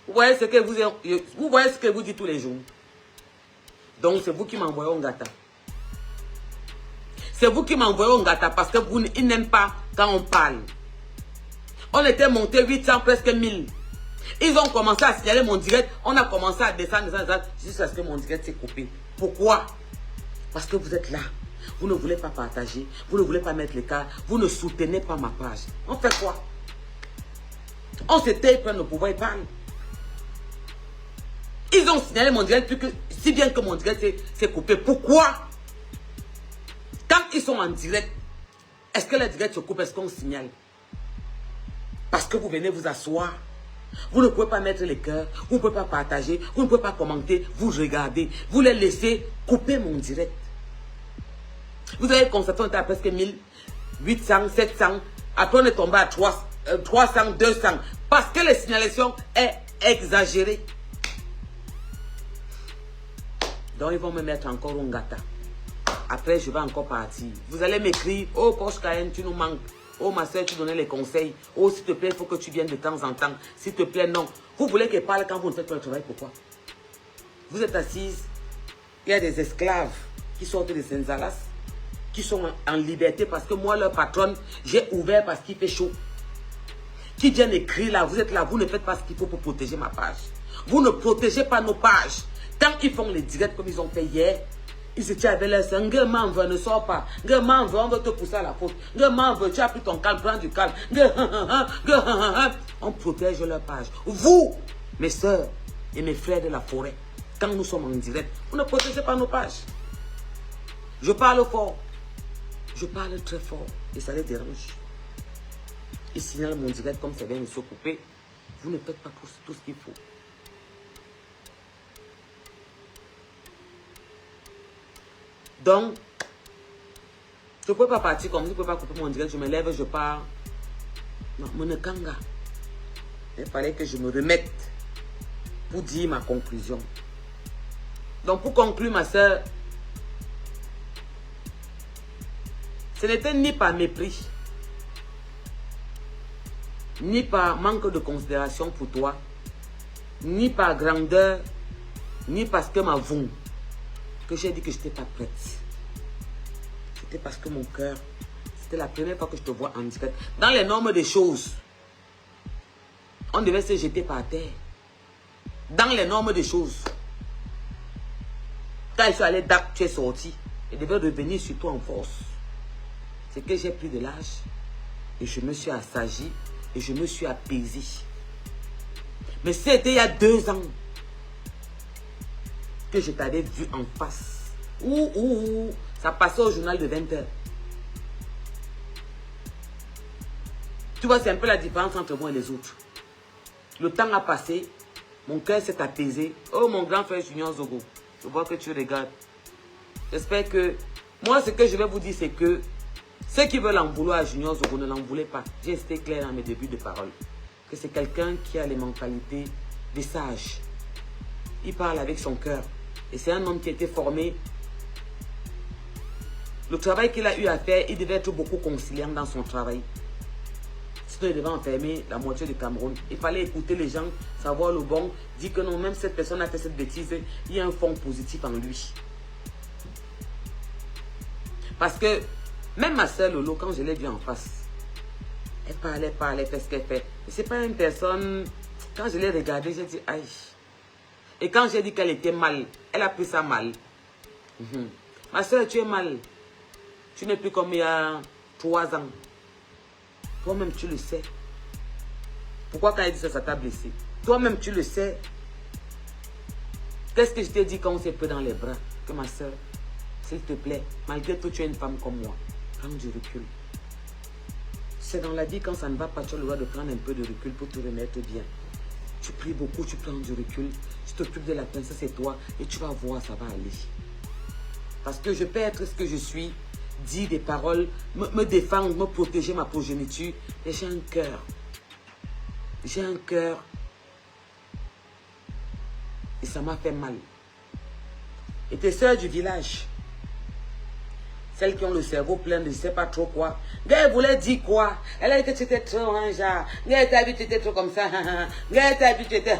Vous voyez ce que vous dites tous les jours. Donc c'est vous qui m'envoyez au Ngata. C'est vous qui m'envoyez au Ngata parce que ils n'aiment pas quand on parle. On était monté 800, presque 1000. Ils ont commencé à signaler mon direct. On a commencé à descendre, jusqu'à ce que mon direct s'est coupé. Pourquoi? Parce que vous êtes là. Vous ne voulez pas partager. Vous ne voulez pas mettre les cas. Vous ne soutenez pas ma page. On fait quoi? On se tait, ils prennent le pouvoir, ils parlent. Ils ont signalé mon direct, si bien que mon direct s'est coupé. Pourquoi? Quand ils sont en direct, est-ce que le direct se coupe? Est-ce qu'on signale? Parce que vous venez vous asseoir. Vous ne pouvez pas mettre les cœurs. Vous ne pouvez pas partager. Vous ne pouvez pas commenter. Vous regardez. Vous les laissez couper mon direct. Vous avez constaté qu'on était à presque 1000, 800, 700. Après on est tombé à 300, 200. Parce que la signalisation est exagérée. Donc ils vont me mettre encore un gâteau. Après je vais encore partir. Vous allez m'écrire, oh Porsche Cayenne, tu nous manques. Oh ma soeur, tu donnais les conseils. Oh s'il te plaît, il faut que tu viennes de temps en temps. S'il te plaît, non. Vous voulez qu'elle parle quand vous ne faites pas le travail, pourquoi? Vous êtes assise, il y a des esclaves qui sortent de Senzalas, qui sont en liberté parce que moi, leur patronne, j'ai ouvert parce qu'il fait chaud. Qui viennent écrire là, vous êtes là, vous ne faites pas ce qu'il faut pour protéger ma page. Vous ne protégez pas nos pages. Quand ils font les directs comme ils ont fait hier, ils se tiennent avec leur sang. M'en veut, ne sors pas. M'en veut, on veut te pousser à la faute. M'en veut, tu as pris ton calme, prends du calme. On protège leur page. Vous, mes soeurs et mes frères de la forêt, quand nous sommes en direct, vous ne protégez pas nos pages. Je parle fort. Je parle très fort. Et ça les dérange. Ils signalent mon direct comme ça vient de se couper. Vous ne faites pas tout ce qu'il faut. Donc, je ne peux pas partir comme ça, je ne peux pas couper mon direct, je me lève, je pars. Non, mon kanga. Il fallait que je me remette pour dire ma conclusion. Donc, pour conclure, ma soeur, ce n'était ni par mépris, ni par manque de considération pour toi, ni par grandeur, ni parce que ma voûte, que j'ai dit que je n'étais pas prête. C'était parce que mon cœur, c'était la première fois que je te vois en direct. Dans les normes des choses, on devait se jeter par terre. Dans les normes des choses. Quand je suis allé d'Ac, tu es sorti. Je devais revenir sur toi en force. C'est que j'ai pris de l'âge. Et je me suis assagi. Et je me suis apaisé. Mais c'était il y a 2 ans. Que je t'avais vu en face. Ça passait au journal de 20h. Tu vois, c'est un peu la différence entre moi et les autres. Le temps a passé, mon cœur s'est apaisé. Oh, mon grand frère Junior Zogo, je vois que tu regardes. J'espère que... Moi, ce que je vais vous dire, c'est que ceux qui veulent en vouloir à Junior Zogo, ne l'en voulez pas. J'ai été clair dans mes débuts de parole. Que c'est quelqu'un qui a les mentalités des sages. Il parle avec son cœur. Et c'est un homme qui a été formé. Le travail qu'il a eu à faire, il devait être beaucoup conciliant dans son travail. Sinon, il devait enfermer la moitié du Cameroun. Il fallait écouter les gens, savoir le bon, dire que non, même cette personne a fait cette bêtise, il y a un fond positif en lui. Parce que, même ma soeur Lolo, quand je l'ai vue en face, elle parlait, fait ce qu'elle fait. C'est pas une personne, quand je l'ai regardée, j'ai dit, aïe. Et quand j'ai dit qu'elle était mal, elle a pris ça mal. Ma soeur, tu es mal. Tu n'es plus comme il y a 3 ans. Toi-même, tu le sais. Pourquoi quand elle dit ça, ça t'a blessé? Toi-même, tu le sais. Qu'est-ce que je t'ai dit quand on s'est pris dans les bras? Que ma soeur, s'il te plaît, malgré que tu es une femme comme moi, prends du recul. C'est dans la vie, quand ça ne va pas, tu as le droit de prendre un peu de recul pour te remettre bien. Tu pries beaucoup, tu prends du recul. Tu t'occupes de la princesse et toi, et tu vas voir, ça va aller. Parce que je peux être ce que je suis, dire des paroles, me défendre, me protéger ma progéniture, mais j'ai un cœur. J'ai un cœur. Et ça m'a fait mal. Et tes soeurs du village, Celles qui ont le cerveau plein de je ne sais pas trop quoi. Elle voulait dire quoi? Elle a dit que tu étais trop un genre. Elle t'a vu, tu étais trop comme ça. Elle t'a vu, tu étais...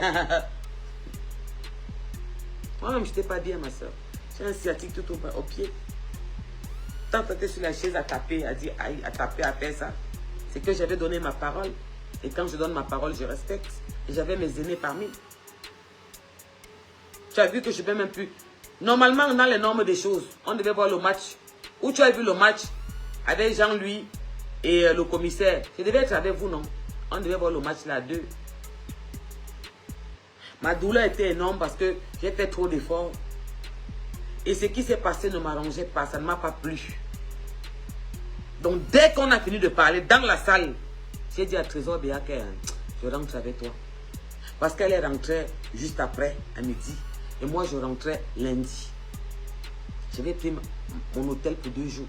Moi-même, je t'ai pas dit à ma soeur. J'ai un sciatique tout au pied. Tant que tu étais sur la chaise à taper, à dire aïe, à taper, à faire ça, c'est que j'avais donné ma parole. Et quand je donne ma parole, je respecte. Et j'avais mes aînés parmi. Tu as vu que je ne peux même plus. Normalement, dans les normes des choses, on devait voir le match. Où tu as vu le match avec Jean-Louis et le commissaire. Je devais être avec vous, non? On devait voir le match là à deux. Ma douleur était énorme parce que j'ai fait trop d'efforts. Et ce qui s'est passé ne m'arrangeait pas. Ça ne m'a pas plu. Donc, dès qu'on a fini de parler dans la salle, j'ai dit à Trésor Béaké, je rentre avec toi. Parce qu'elle est rentrée juste après, à midi. Et moi, je rentrais lundi. J'avais pris mon hôtel pour 2 jours.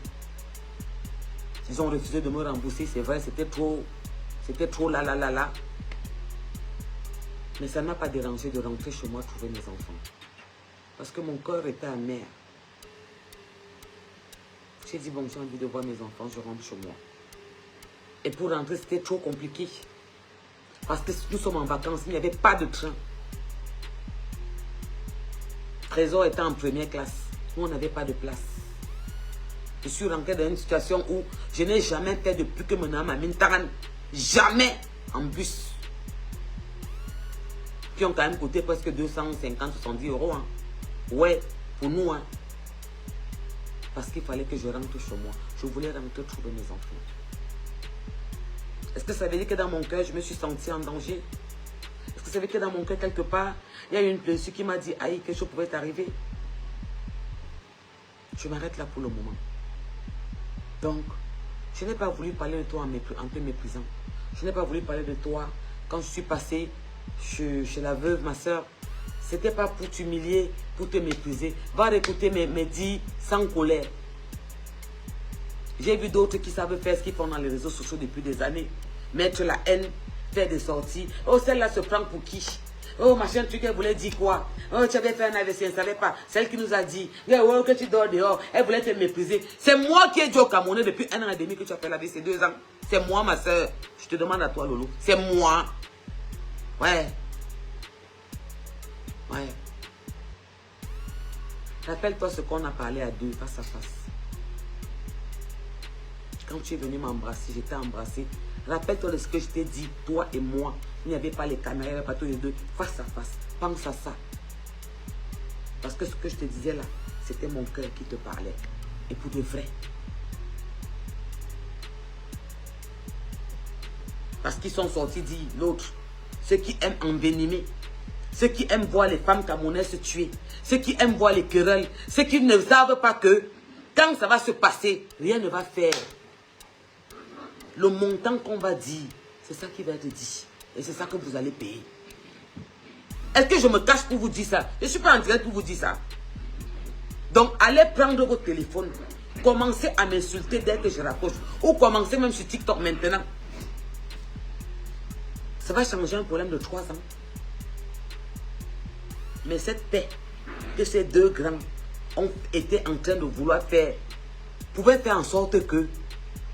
Ils ont refusé de me rembourser, c'est vrai, c'était trop là. Mais ça ne m'a pas dérangé de rentrer chez moi trouver mes enfants. Parce que mon cœur était amer. J'ai dit, bon, j'ai envie de voir mes enfants, je rentre chez moi. Et pour rentrer, c'était trop compliqué. Parce que nous sommes en vacances, il n'y avait pas de train. Trésor était en première classe. Nous, on n'avait pas de place. Je suis rentré dans une situation où je n'ai jamais fait depuis que mon âme a mis une tarane. Jamais en bus. Qui ont quand même coûté presque 250-70 euros. Hein. Ouais, pour nous. Hein. Parce qu'il fallait que je rentre chez moi. Je voulais rentrer trouver mes enfants. Est-ce que ça veut dire que dans mon cœur, je me suis sentie en danger? Est-ce que ça veut dire que dans mon cœur, quelque part, il y a eu une blessure qui m'a dit, aïe, quelque chose pouvait t'arriver? Je m'arrête là pour le moment. Donc, je n'ai pas voulu parler de toi en te méprisant. Je n'ai pas voulu parler de toi quand je suis passée chez la veuve, ma soeur. Ce n'était pas pour t'humilier, pour te mépriser. Va réécouter mes dits sans colère. J'ai vu d'autres qui savent faire ce qu'ils font dans les réseaux sociaux depuis des années. Mettre la haine, faire des sorties. Oh, celle-là se prend pour qui? Oh, machin, tu qu'elle voulait dire quoi? Oh, tu avais fait un AVC, elle ne savait pas. Celle qui nous a dit, oh, que tu dors dehors, elle voulait te mépriser. C'est moi qui ai dit au Camerounais depuis 1 an et demi que tu as fait l'AVC, 2 ans. C'est moi, ma soeur. Je te demande à toi, Lolo. C'est moi. Ouais. Ouais. Rappelle-toi ce qu'on a parlé à deux, face à face. Quand tu es venu m'embrasser, je t'ai embrassé. Rappelle-toi de ce que je t'ai dit, toi et moi. Il n'y avait pas les caméras, il n'y avait pas tous les deux. Face à face. Pense à ça. Parce que ce que je te disais là, c'était mon cœur qui te parlait. Et pour de vrai. Parce qu'ils sont sortis dire l'autre. Ceux qui aiment envenimer. Ceux qui aiment voir les femmes camerounaises se tuer. Ceux qui aiment voir les querelles. Ceux qui ne savent pas que quand ça va se passer, rien ne va faire. Le montant qu'on va dire, c'est ça qui va être dit. Et c'est ça que vous allez payer. Est-ce que je me cache pour vous dire ça? Je ne suis pas en direct pour vous dire ça. Donc, allez prendre votre téléphone. Commencez à m'insulter dès que je raccroche. Ou commencez même sur TikTok maintenant. Ça va changer un problème de 3 ans. Mais cette paix que ces deux grands ont été en train de vouloir faire pouvait faire en sorte que,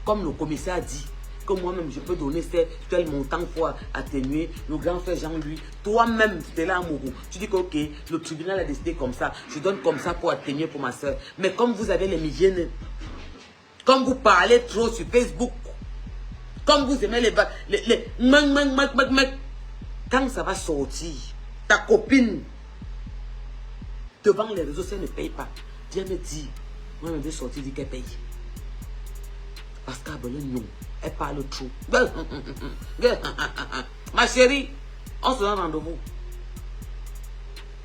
comme le commissaire a dit, que moi-même je peux donner tel montant pour atténuer le grand frère Jean-Louis. Toi-même, tu es là à Mourou. Tu dis que ok, le tribunal a décidé comme ça. Je donne comme ça pour atténuer pour ma soeur. Mais comme vous avez les migraines, comme vous parlez trop sur Facebook, comme vous aimez les quand ça va sortir, ta copine devant les réseaux, si elle ne paye pas, viens me dire, moi je vais sortir, dire qu'elle paye. Parce qu'elle non, elle parle trop. Ma chérie, on se donne rendez-vous.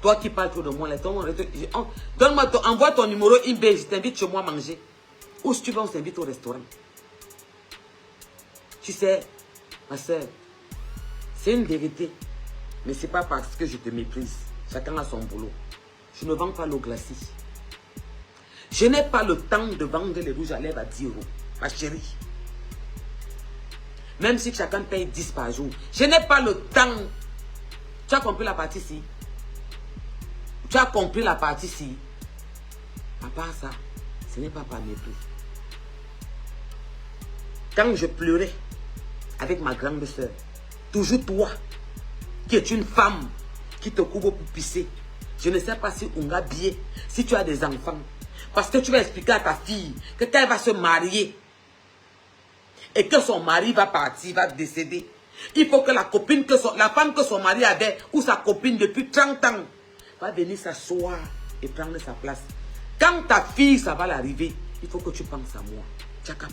Toi qui parles trop de moi, donne-moi envoie ton numéro eBay, je t'invite chez moi à manger. Ou si tu veux, on s'invite au restaurant. Tu sais, ma soeur, c'est une vérité. Mais ce n'est pas parce que je te méprise. Chacun a son boulot. Je ne vends pas l'eau glacée. Je n'ai pas le temps de vendre les rouges à lèvres à 10 euros. Ma chérie. Même si chacun paye 10 par jour. Je n'ai pas le temps. Tu as compris la partie ici? Tu as compris la partie ici? À part ça, ce n'est pas par mépris. Quand je pleurais avec ma grande soeur, toujours toi, qui es une femme, qui te couvre pour pisser. Je ne sais pas si on a bien, si tu as des enfants. Parce que tu vas expliquer à ta fille que quand elle va se marier et que son mari va partir, va décéder, il faut que la copine, la femme que son mari avait, ou sa copine depuis 30 ans, va venir s'asseoir et prendre sa place. Quand ta fille, ça va l'arriver, il faut que tu penses à moi. Tchakap.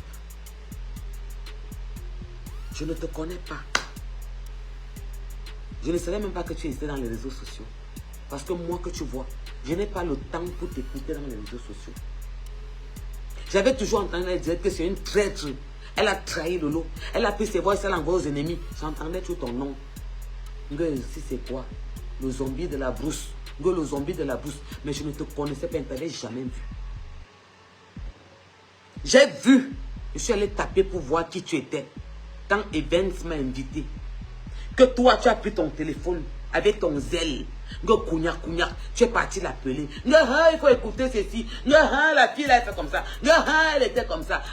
Je ne te connais pas. Je ne savais même pas que tu étais dans les réseaux sociaux. Parce que moi que tu vois, je n'ai pas le temps pour t'écouter dans les réseaux sociaux. J'avais toujours entendu dire que c'est une traître. Elle a trahi Lolo. Elle a pris ses voix et elle envoie aux ennemis. J'entendais tout ton nom. Si c'est quoi? Le zombie de la brousse. Le zombie de la brousse. Mais je ne te connaissais pas, je ne t'avais jamais vu. J'ai vu. Je suis allé taper pour voir qui tu étais. Quand Evans m'a invité. Que toi, tu as pris ton téléphone avec ton zèle. Tu es parti l'appeler. Il faut écouter ceci. La fille, là, elle fait comme ça. Elle était comme ça.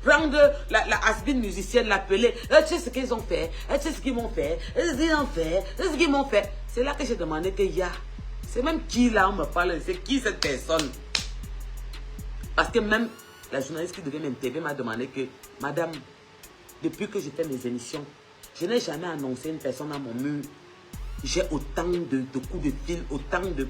Prendre la has-been musicienne, l'appeler. Tu sais ce qu'ils ont fait. Tu sais ce qu'ils m'ont fait. Ce qu'ils m'ont fait. C'est là que j'ai demandé qu'il y a. C'est même qui là, on me parle. C'est qui cette personne? Parce que même la journaliste qui devait m'interviewer m'a demandé que, madame, depuis que j'ai fait mes émissions, je n'ai jamais annoncé une personne à mon mur. J'ai autant de coups de fil, autant de...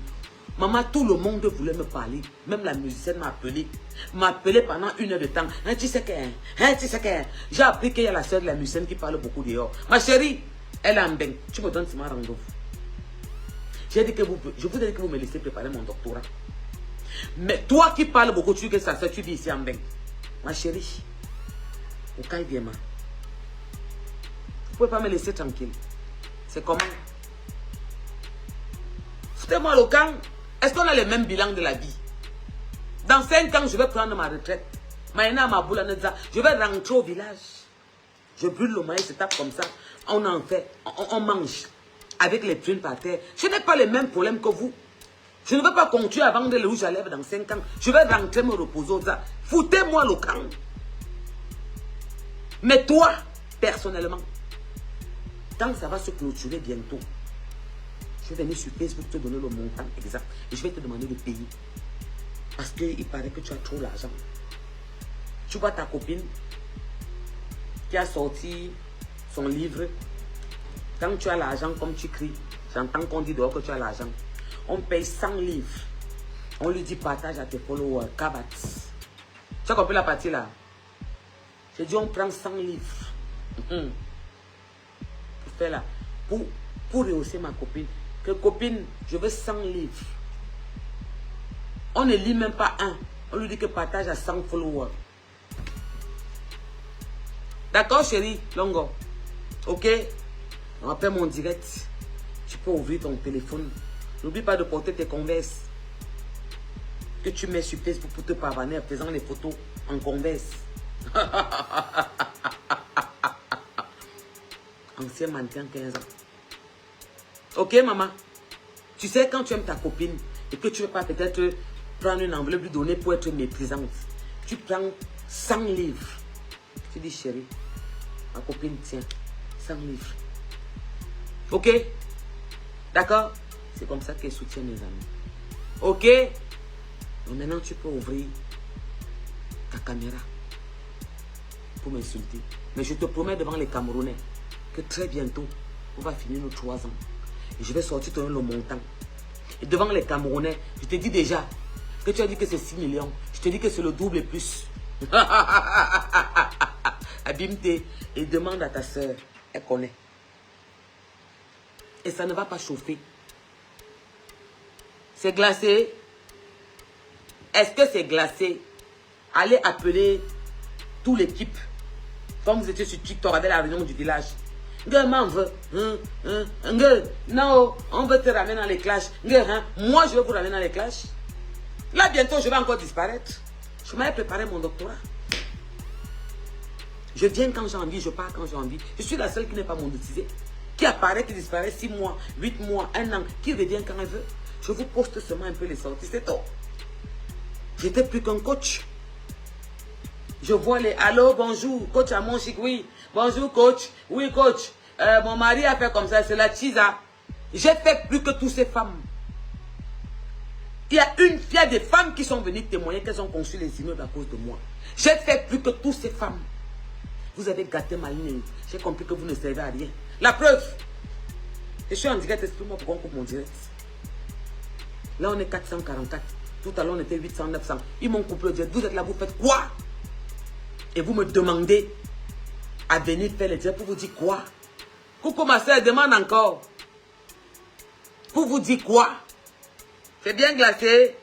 Maman, tout le monde voulait me parler. Même la musicienne m'a appelé. M'a appelé pendant 1 heure de temps. Tu sais qu'un, tu sais qu'un. J'ai appris qu'il y a la soeur de la musicienne qui parle beaucoup dehors. Ma chérie, elle est en bain. Tu me donnes ce rendez-vous. J'ai dit que je vous ai dit que vous me laissez préparer mon doctorat. Mais toi qui parles beaucoup, tu dis que ça se tu vis ici en bain. Ma chérie, au cas où vous pouvez pas me laisser tranquille. C'est comment? Foutez-moi le camp. Est-ce qu'on a le même bilan de la vie? Dans 5 ans, je vais prendre ma retraite. Je vais rentrer au village. Je brûle le maïs, je tape comme ça. On en fait, on mange. Avec les prunes par terre. Je n'ai pas les mêmes problèmes que vous. Je ne veux pas continuer à vendre le rouge à lèvres dans 5 ans. Je vais rentrer me reposer. Foutez-moi le camp. Mais toi, personnellement, quand ça va se clôturer bientôt, je vais venir sur Facebook te donner le montant exact et je vais te demander de payer. Parce qu'il paraît que tu as trop l'argent. Tu vois ta copine qui a sorti son livre. Quand tu as l'argent, comme tu cries, j'entends qu'on dit dehors que tu as l'argent. On paye 100 livres. On lui dit partage à tes followers, Kabat. Tu as compris la partie là? J'ai dit on prend 100 livres. Pour faire là. Pour rehausser ma copine. Que copine, je veux 100 livres. On ne lit même pas un. On lui dit que partage à 100 followers. D'accord chérie, Longo? Ok? On appelle mon direct. Tu peux ouvrir ton téléphone. N'oublie pas de porter tes Converse. Que tu mets sur Facebook pour te pavaner en faisant les photos en Converse. Ancien mannequin 15 ans. Ok, maman? Tu sais, quand tu aimes ta copine et que tu ne veux pas peut-être prendre une enveloppe lui donner pour être méprisante, tu prends 100 livres. Tu dis, chérie, ma copine, tiens, 100 livres. Ok? D'accord? C'est comme ça qu'elle soutient mes amis. Ok? Donc maintenant, tu peux ouvrir ta caméra pour m'insulter. Mais je te promets devant les Camerounais que très bientôt, on va finir nos 3 ans. Et je vais sortir ton le montant. Et devant les Camerounais, je te dis déjà que tu as dit que c'est 6 millions. Je te dis que c'est le double et plus. Abîme-toi et demande à ta soeur. Elle connaît. Et ça ne va pas chauffer. C'est glacé. Est-ce que c'est glacé? Allez appeler toute l'équipe. Comme vous étiez sur TikTok avec la réunion du village. Non, on veut te ramener dans les clashs. Moi, je vais vous ramener dans les clashs. Là, bientôt, je vais encore disparaître. Je m'avais préparé mon doctorat. Je viens quand j'ai envie, je pars quand j'ai envie. Je suis la seule qui n'est pas monétisée. Qui apparaît, qui disparaît 6 mois, 8 mois, 1 an. Qui revient quand elle veut. Je vous poste seulement un peu les sorties. C'est tout. J'étais plus qu'un coach. Je vois les allô, bonjour, coach à mon chic, oui. Bonjour, coach. Oui, coach. Mon mari a fait comme ça, c'est la chisa. J'ai fait plus que toutes ces femmes. Il y a des femmes qui sont venues témoigner qu'elles ont conçu les immeubles à cause de moi. J'ai fait plus que toutes ces femmes. Vous avez gâté ma ligne. J'ai compris que vous ne servez à rien. La preuve. Je suis en direct, explique-moi pourquoi on coupe mon direct. Là, on est 444. Tout à l'heure, on était 800, 900. Ils m'ont coupé le direct. Vous êtes là, vous faites quoi? Et vous me demandez à venir faire le direct pour vous dire quoi? Coucou, ma soeur, demande encore. Pour vous dire quoi? C'est bien glacé.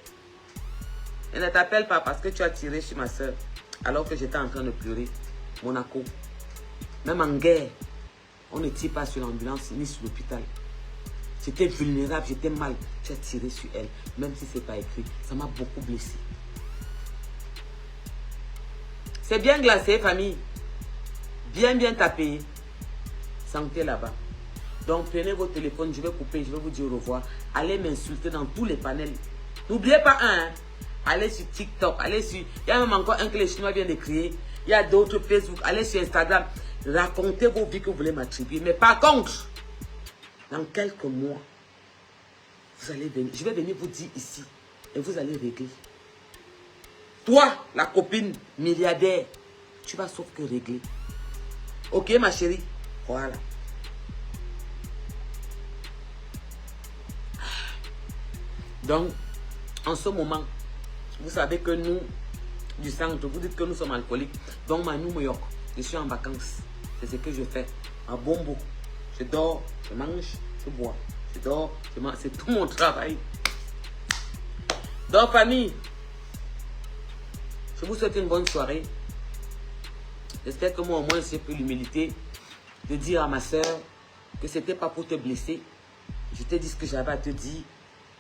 Elle ne t'appelle pas parce que tu as tiré sur ma soeur. Alors que j'étais en train de pleurer. Monaco. Même en guerre, on ne tire pas sur l'ambulance ni sur l'hôpital. J'étais vulnérable, j'étais mal. Tu as tiré sur elle. Même si ce n'est pas écrit. Ça m'a beaucoup blessé. C'est bien glacé, famille. Bien tapé. Sentez là-bas. Donc, prenez vos téléphones. Je vais couper. Je vais vous dire au revoir. Allez m'insulter dans tous les panels. N'oubliez pas un. Hein? Allez sur TikTok. Allez sur... Il y a même encore un que les Chinois viennent de créer. Il y a d'autres Facebook. Allez sur Instagram. Racontez vos vies que vous voulez m'attribuer. Mais par contre, dans quelques mois, vous allez venir. Je vais venir vous dire ici. Et vous allez régler. Toi, la copine milliardaire, tu vas sauf que régler. Ok, ma chérie? Voilà. Donc, en ce moment, vous savez que nous, du centre, vous dites que nous sommes alcooliques. Donc, New York, je suis en vacances. C'est ce que je fais. À Bombo. Je dors, je mange, je bois. Je dors, je mange. C'est tout mon travail. Donc, famille, je vous souhaite une bonne soirée. J'espère que moi, au moins, j'ai pris l'humilité de dire à ma soeur que ce n'était pas pour te blesser. Je t'ai dit ce que j'avais à te dire.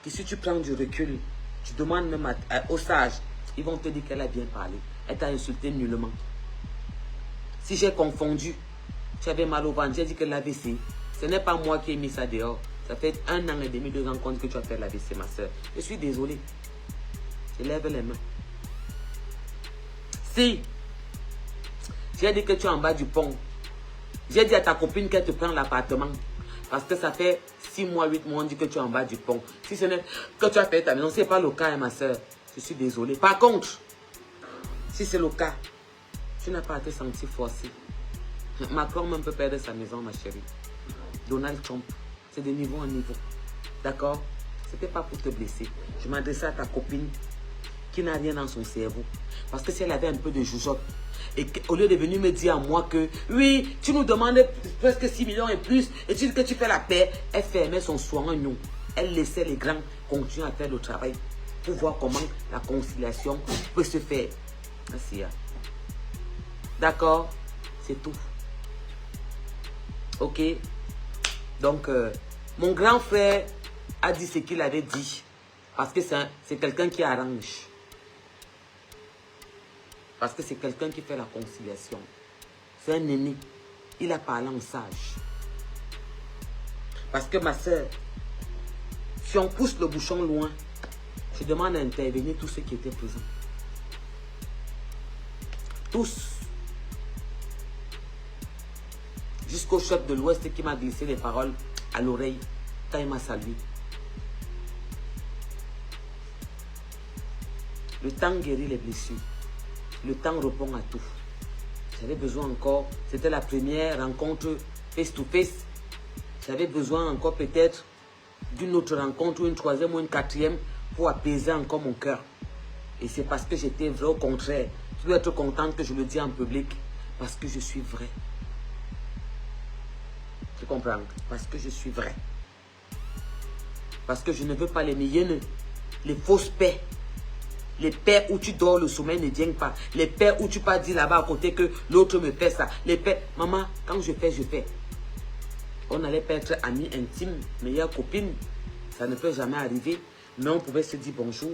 Que si tu prends du recul, tu demandes même aux sages, ils vont te dire qu'elle a bien parlé. Elle t'a insulté nullement. Si j'ai confondu, tu avais mal au ventre, j'ai dit que l'AVC, ce n'est pas moi qui ai mis ça dehors. Ça fait 1 an et demi, 2 ans compte que tu as fait l'AVC, ma soeur. Je suis désolé. Je lève les mains. Si j'ai dit que tu es en bas du pont, j'ai dit à ta copine qu'elle te prend l'appartement. Parce que ça fait 6 mois, 8 mois, on dit que tu es en bas du pont. Si ce n'est que tu as fait ta maison, ce n'est pas le cas, hein, ma soeur. Je suis désolé. Par contre, si c'est le cas, tu n'as pas à te sentir forcé. Macron même peut perdre sa maison, ma chérie. Donald Trump, c'est de niveau en niveau. D'accord? Ce n'était pas pour te blesser. Je m'adressais à ta copine qui n'a rien dans son cerveau. Parce que si elle avait un peu de joujotte, et au lieu de venir me dire à moi que oui, tu nous demandes presque 6 millions et plus, et tu dis que tu fais la paix, elle fermait son soin en nous. Elle laissait les grands continuer à faire le travail pour voir comment la conciliation peut se faire. Merci. D'accord? C'est tout. Ok? Donc, mon grand frère a dit ce qu'il avait dit. Parce que c'est quelqu'un qui arrange. Parce que c'est quelqu'un qui fait la conciliation. C'est un aîné. Il a parlé en sage. Parce que ma soeur, si on pousse le bouchon loin, je demande à intervenir tous ceux qui étaient présents. Tous. Jusqu'au chef de l'Ouest qui m'a glissé les paroles à l'oreille quand il m'a salué. Le temps guérit les blessures. Le temps répond à tout. J'avais besoin encore, c'était la première rencontre face to face. J'avais besoin encore peut-être d'une autre rencontre, une troisième ou une quatrième pour apaiser encore mon cœur. Et c'est parce que j'étais vrai, au contraire. Tu dois être contente que je le dis en public. Parce que je suis vrai. Tu comprends? Parce que je suis vrai. Parce que je ne veux pas les milliers, les fausses paix. Les paix où tu dors, le sommeil ne vient pas. Les paix où tu pas dit là-bas à côté que l'autre me fait ça. Les paix, maman, quand je fais, je fais. On n'allait pas être amis intimes, meilleures copines. Ça ne peut jamais arriver. Mais on pouvait se dire bonjour.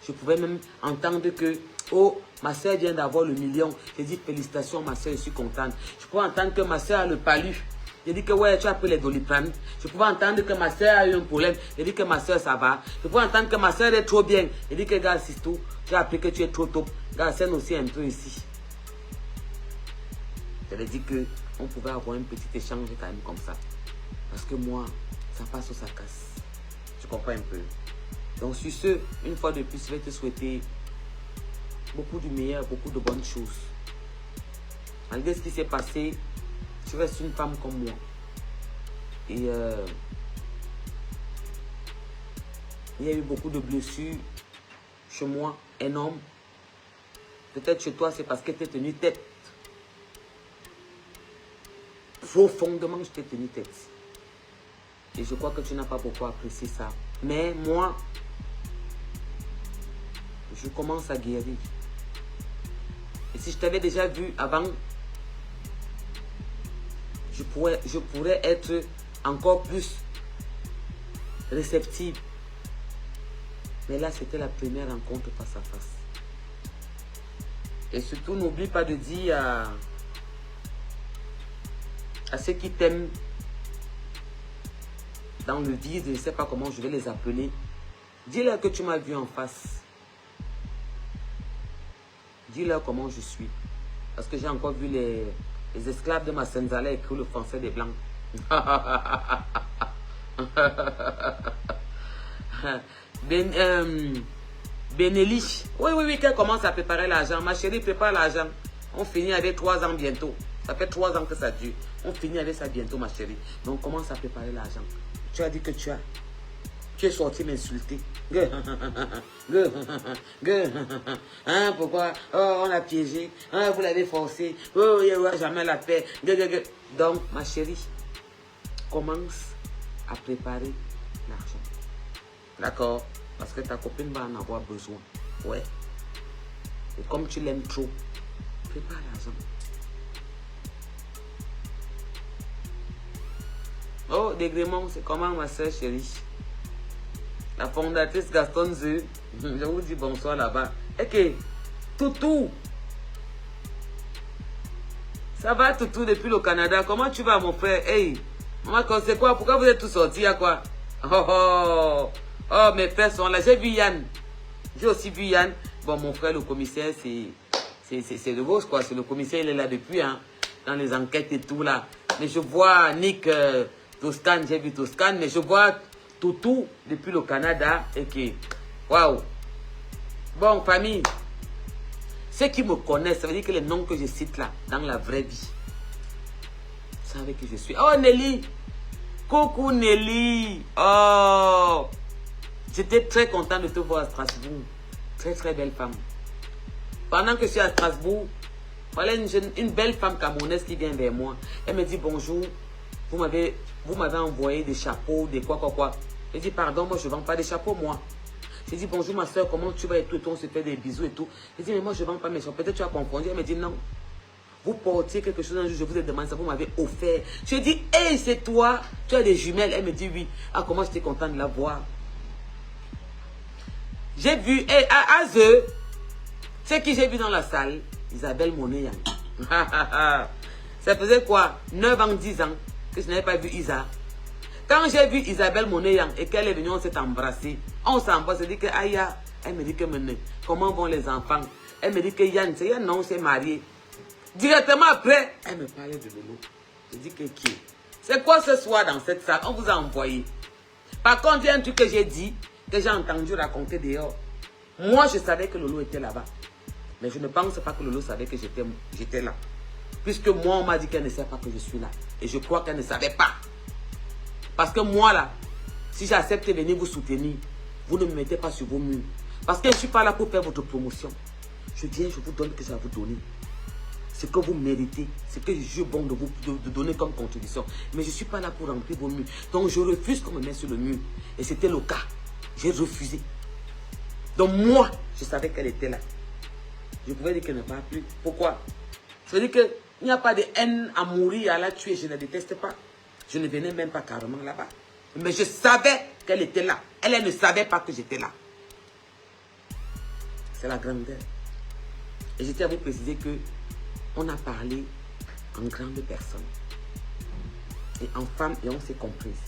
Je pouvais même entendre que, oh, ma soeur vient d'avoir le million. J'ai dit félicitations, ma soeur, je suis contente. Je pouvais entendre que ma soeur a le palu. J'ai dit que ouais, tu as pris les Doliprane. Je pouvais entendre que ma soeur a eu un problème. J'ai dit que ma soeur, ça va. Je pouvais entendre que ma soeur est trop bien. J'ai dit que, gars, c'est tout. Tu as appris que tu es trop top. Gars, scène aussi un peu ici. J'avais dit qu'on pouvait avoir un petit échange quand même comme ça. Parce que moi, ça passe ou ça casse. Tu comprends un peu. Donc sur ce, une fois de plus, je vais te souhaiter beaucoup de meilleur, beaucoup de bonnes choses. Malgré ce qui s'est passé, tu restes une femme comme moi. Et il y a eu beaucoup de blessures chez moi, énormes. Peut-être chez toi, c'est parce que tu es tenu tête. Profondément, je t'ai tenu tête. Et je crois que tu n'as pas beaucoup apprécié ça. Mais moi, je commence à guérir. Et si je t'avais déjà vu avant, je pourrais être encore plus réceptive. Mais là, c'était la première rencontre face à face. Et surtout, n'oublie pas de dire à ceux qui t'aiment dans le vide, je ne sais pas comment je vais les appeler, dis-leur que tu m'as vu en face. Dis-leur comment je suis. Parce que j'ai encore vu les esclaves de ma Senzala écrire le français des Blancs. Benelli. Oui, qu'elle commence à préparer l'argent. Ma chérie, prépare l'argent. On finit avec 3 ans bientôt. Ça fait 3 ans que ça dure. On finit avec ça bientôt, ma chérie. Donc, commence à préparer l'argent. Tu as dit que tu es sorti m'insulter. Hein, pourquoi? Oh, on l'a piégé. Hein, vous l'avez forcé. Oh, il n'y aura jamais la paix. Donc, ma chérie, commence à préparer l'argent. D'accord? Parce que ta copine va en avoir besoin. Ouais. Et comme tu l'aimes trop, prépare l'argent. Oh, Dégrémont, c'est comment ma soeur chérie? La fondatrice Gaston Zeu. Je vous dis bonsoir là-bas. Ok, Toutou. Ça va, Toutou, depuis le Canada? Comment tu vas, mon frère? Hey, maman, c'est quoi? Pourquoi vous êtes tous sortis à quoi? Oh, mes frères sont là. J'ai vu Yann. J'ai aussi vu Yann. Bon, mon frère, le commissaire, c'est le boss, quoi. C'est le commissaire, il est là depuis, hein. Dans les enquêtes et tout, là. Mais je vois Nick... Toscane, j'ai vu Toscane, mais je vois Toutou depuis le Canada et que, waouh. Bon, famille, ceux qui me connaissent, ça veut dire que les noms que je cite là, dans la vraie vie, savent qui je suis. Oh, Nelly, coucou Nelly. Oh, j'étais très content de te voir à Strasbourg. Très, très belle femme. Pendant que je suis à Strasbourg, voilà une belle femme camerounaise qui vient vers moi. Elle me dit bonjour. Vous m'avez envoyé des chapeaux, des quoi. J'ai dit, pardon, moi je ne vends pas des chapeaux, moi. J'ai dit, bonjour ma soeur, comment tu vas et tout, on se fait des bisous et tout. J'ai dit, mais moi je ne vends pas mes chapeaux. Peut-être tu as confondu. Elle me dit, non. Vous portiez quelque chose un jour, je vous ai demandé ça, vous m'avez offert. Je lui ai dit, hey, c'est toi, tu as des jumelles. Elle me dit, oui. Ah, comment j'étais content de la voir. J'ai vu, hey, à eux, c'est qui j'ai vu dans la salle? Isabelle Monéyan. Ça faisait quoi? 9 ans, 10 ans. Que je n'avais pas vu Isa. Quand j'ai vu Isabelle Monéyan et qu'elle est venue, on s'est embrassé. On s'embrasse, elle dit que Aya, elle me dit que maintenant, comment vont les enfants? Elle me dit que Yann, c'est Yann, non, on s'est marié. Directement après, elle me parlait de Lolo. Je dis que qui? C'est quoi ce soir dans cette salle? On vous a envoyé. Par contre, il y a un truc que j'ai dit, que j'ai entendu raconter dehors. Moi, je savais que Lolo était là-bas. Mais je ne pense pas que Lolo savait que j'étais là. Puisque moi, on m'a dit qu'elle ne sait pas que je suis là. Et je crois qu'elle ne savait pas. Parce que moi, là, si j'accepte de venir vous soutenir, vous ne me mettez pas sur vos murs. Parce que je ne suis pas là pour faire votre promotion. Je viens, je vous donne ce que j'ai à vous donner. Ce que vous méritez, ce que je suis bon de vous donner comme contribution. Mais je ne suis pas là pour remplir vos murs. Donc, je refuse qu'on me mette sur le mur. Et c'était le cas. J'ai refusé. Donc, moi, je savais qu'elle était là. Je pouvais dire qu'elle ne parle plus. Pourquoi? Ça veut dire que il n'y a pas de haine à mourir, à la tuer. Je ne la déteste pas. Je ne venais même pas carrément là-bas. Mais je savais qu'elle était là. Elle ne savait pas que j'étais là. C'est la grandeur. Et je tiens à vous préciser que on a parlé en grande personne. Et en femme, et on s'est comprise.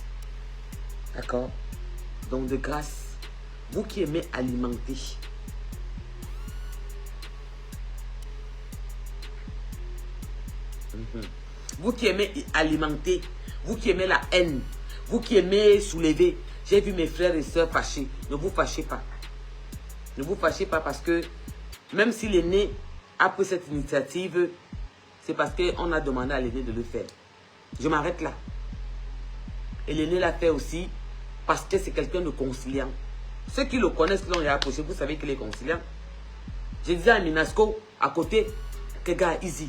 D'accord? Donc de grâce, vous qui aimez alimenter, Vous qui aimez alimenter, vous qui aimez la haine, vous qui aimez soulever. J'ai vu mes frères et sœurs fâchés. Ne vous fâchez pas. Ne vous fâchez pas parce que même si l'aîné a pris cette initiative, c'est parce qu'on a demandé à l'aîné de le faire. Je m'arrête là. Et l'aîné l'a fait aussi parce que c'est quelqu'un de conciliant. Ceux qui le connaissent, qui l'ont approché, vous savez qu'il est conciliant. Je disais à Minasco, à côté, que gars, easy.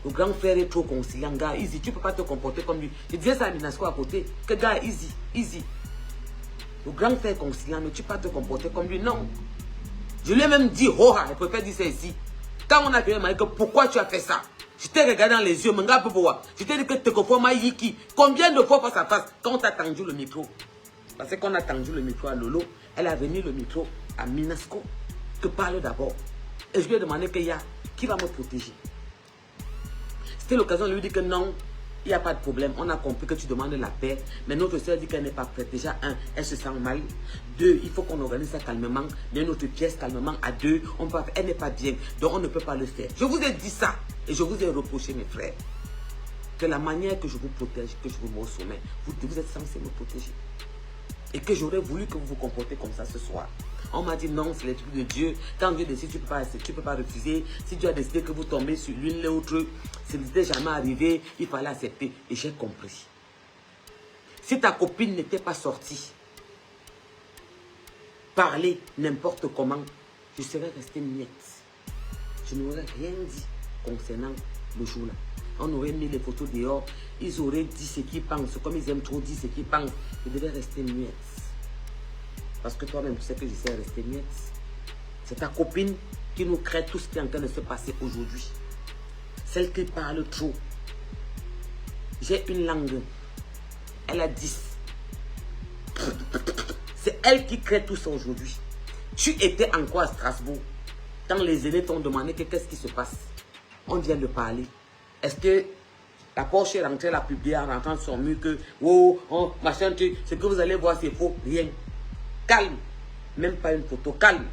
Le grand frère est trop conciliant, gars, easy. Tu ne peux pas te comporter comme lui. Je disais ça à Minasco à côté, que gars, easy, easy. Le grand frère est conciliant, mais tu ne peux pas te comporter comme lui, non. Je lui ai même dit, oh, je préfère dire ça ici. Quand on a fait, il m'a dit que pourquoi tu as fait ça? Je t'ai regardé dans les yeux, je t'ai dit que tu confonds Yiki. Combien de fois face à face quand on t'a tendu le micro? Parce qu'on a tendu le micro à Lolo, elle a venu le micro à Minasco. Que parle d'abord. Et je lui ai demandé qui va me protéger. C'était l'occasion de lui dire que non, il n'y a pas de problème. On a compris que tu demandes la paix. Mais notre soeur dit qu'elle n'est pas prête. Déjà, elle se sent mal. 2, il faut qu'on organise ça calmement. Dans notre pièce, calmement, à 2. Elle n'est pas bien. Donc, on ne peut pas le faire. Je vous ai dit ça. Et je vous ai reproché, mes frères, que la manière que je vous protège, que je vous mets au sommet, vous êtes censés me protéger. Et que j'aurais voulu que vous vous comportez comme ça ce soir. On m'a dit non, c'est les trucs de Dieu. Quand Dieu décide, tu ne peux pas refuser. Si Dieu a décidé que vous tombez sur l'une ou l'autre, ce n'était jamais arrivé, il fallait accepter. Et j'ai compris. Si ta copine n'était pas sortie, parler n'importe comment, je serais resté muette. Je n'aurais rien dit concernant le jour-là. On aurait mis les photos dehors, ils auraient dit ce qu'ils pensent. Comme ils aiment trop dire ce qu'ils pensent, je devais rester muette. Parce que toi-même, tu sais que je sais rester muette. C'est ta copine qui nous crée tout ce qui est en train de se passer aujourd'hui. Celle qui parle trop. J'ai une langue. Elle a 10. C'est elle qui crée tout ça aujourd'hui. Tu étais encore à Strasbourg. Quand les aînés t'ont demandé qu'est-ce qui se passe. On vient de parler. Est-ce que la Porsche est rentrée, la publiée en rentrant sur son mur que oh, machin, ce que vous allez voir c'est faux. Rien. Calme. Même pas une photo. Calme.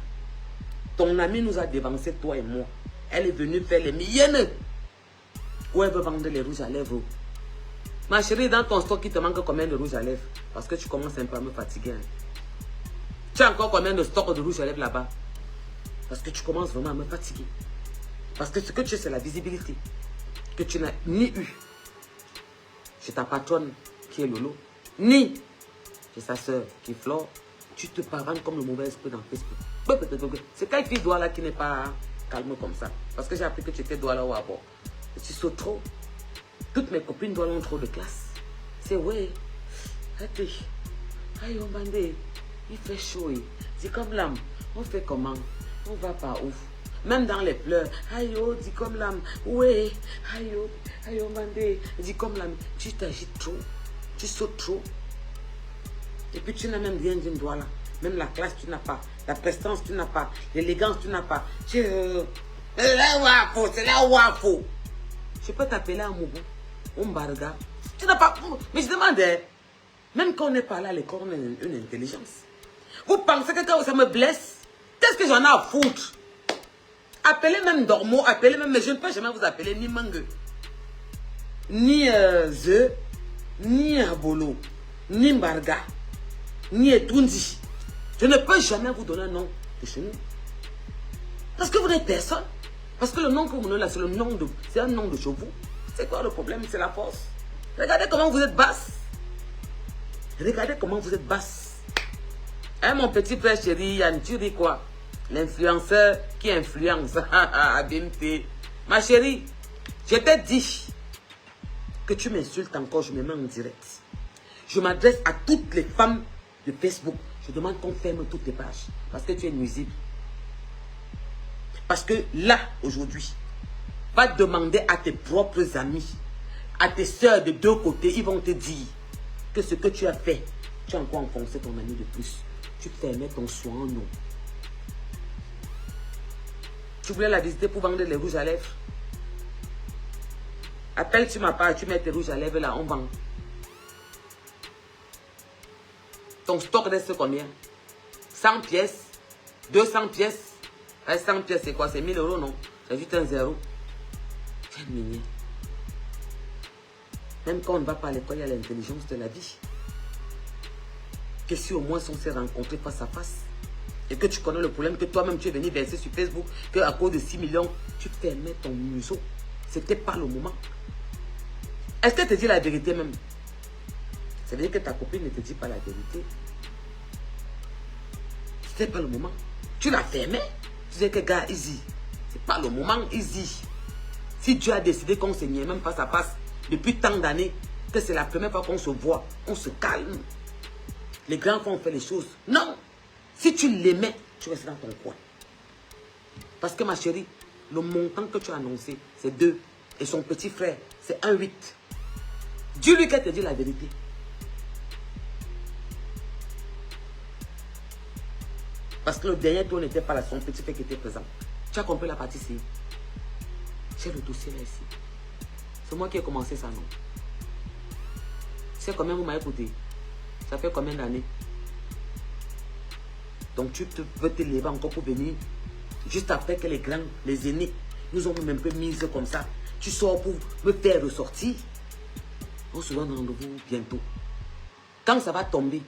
Ton ami nous a dévancé, toi et moi. Elle est venue faire les miennes. Où elle veut vendre les rouges à lèvres. Ma chérie, dans ton stock, il te manque combien de rouges à lèvres? Parce que tu commences un peu à me fatiguer. Tu as encore combien de stocks de rouges à lèvres là-bas? Parce que tu commences vraiment à me fatiguer. Parce que ce que tu sais, c'est la visibilité. Que tu n'as ni eu chez ta patronne qui est Lolo, ni chez sa soeur qui est Flore. Tu te parades comme le mauvais esprit dans Facebook. C'est quel fils doigt là qui n'est pas calme comme ça. Parce que j'ai appris que tu étais doigt là au bord. Tu sautes trop. Toutes mes copines doivent ont trop de classe. C'est ouais. Aïe, on bandé. Il fait chaud. C'est comme l'âme. On fait comment? On va par où? Même dans les pleurs. Aïe, oh, dis comme l'âme. Ouais. Aïe, oh, bandé. Dis comme l'âme. Tu t'agites trop. Tu sautes trop. Et puis tu n'as même rien d'une doigt là. Même la classe, tu n'as pas. La prestance, tu n'as pas. L'élégance, tu n'as pas. C'est là où il faut. Je peux t'appeler à Moubou. Umbarga. Tu n'as pas. Mais je demandais. Même quand on n'est pas là à l'école, on a une intelligence. Vous pensez que quand ça me blesse, qu'est-ce que j'en ai à foutre? Appelez même Dormo, appelez même. Mais je ne peux jamais vous appeler ni Mangue, ni Ze, ni Abolo, ni Mbarga, ni Etundi. Je ne peux jamais vous donner un nom de chez nous. Parce que vous n'êtes personne. Parce que le nom que vous donnez là, c'est le nom de. C'est un nom de chez vous. C'est quoi le problème? C'est la force. Regardez comment vous êtes basse. Regardez comment vous êtes basse. Hein, mon petit frère chéri, Yann, tu dis quoi? L'influenceur qui influence. BMT. Ma chérie, je t'ai dit que tu m'insultes encore, je me mets en direct. Je m'adresse à toutes les femmes de Facebook. Je demande qu'on ferme toutes les pages. Parce que tu es nuisible. Parce que là, aujourd'hui, va demander à tes propres amis, à tes soeurs de deux côtés, ils vont te dire que ce que tu as fait, tu as encore enfoncé ton ami de plus. Tu fermais ton soin en nous. Tu voulais la visiter pour vendre les rouges à lèvres. Appelle, tu m'as pas, tu mets tes rouges à lèvres là, on vend. Ton stock reste combien? 100 pièces, 200 pièces. 100 pièces, c'est quoi? C'est 1000 euros, non? C'est juste un zéro. C'est mignon. Même quand on ne va pas à l'école, il y a l'intelligence de la vie. Que si au moins on s'est rencontrés face à face, et que tu connais le problème, que toi-même tu es venu verser sur Facebook, qu'à cause de 6 millions, tu fermais ton museau. C'était pas le moment. Est-ce qu'elle te dit la vérité même? Ça veut dire que ta copine ne te dit pas la vérité. C'était pas le moment. Tu l'as fermé. Tu disais que gars, easy. C'est pas le moment, easy. Si Dieu a décidé qu'on se nie même face à face depuis tant d'années, que c'est la première fois qu'on se voit, on se calme. Les grands fois on fait les choses. Non. Si tu l'aimais, tu restes dans ton coin. Parce que ma chérie, le montant que tu as annoncé, c'est 2. Et son petit frère, c'est 1,8. Dis-lui qu'elle te dit la vérité. Parce que le dernier tour n'était pas là, son petit frère qui était présent. Tu as compris la partie ici? J'ai le dossier là ici. C'est moi qui ai commencé ça, non? Tu sais combien vous m'avez écouté? Ça fait combien d'années? Donc tu veux te lever encore pour venir. Juste après que les grands, les aînés, nous ont même un peu mis comme ça. Tu sors pour me faire ressortir. On se donne rendez-vous bientôt. Quand ça va tomber,